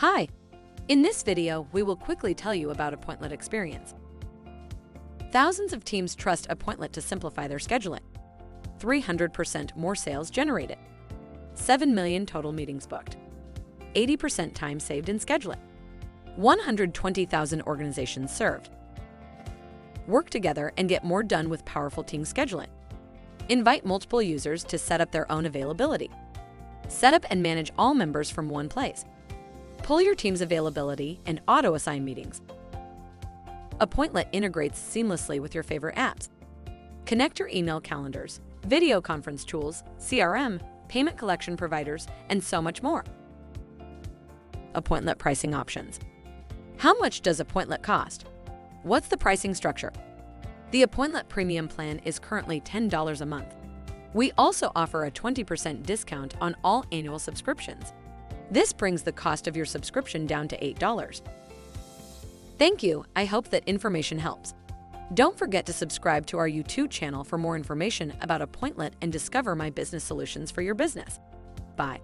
Hi! In this video, we will quickly tell you about Appointlet Experience. Thousands of teams trust Appointlet to simplify their scheduling. 300% more sales generated. 7 million total meetings booked. 80% time saved in scheduling. 120,000 organizations served. Work together and get more done with powerful team scheduling. Invite multiple users to set up their own availability. Set up and manage all members from one place. Pull your team's availability and auto-assign meetings. Appointlet integrates seamlessly with your favorite apps. Connect your email calendars, video conference tools, CRM, payment collection providers, and so much more. Appointlet pricing options. How much does Appointlet cost? What's the pricing structure? The Appointlet Premium plan is currently $10 a month. We also offer a 20% discount on all annual subscriptions. This brings the cost of your subscription down to $8. Thank you. I hope that information helps. Don't forget to subscribe to our YouTube channel for more information about Appointlet and discover my business solutions for your business. Bye.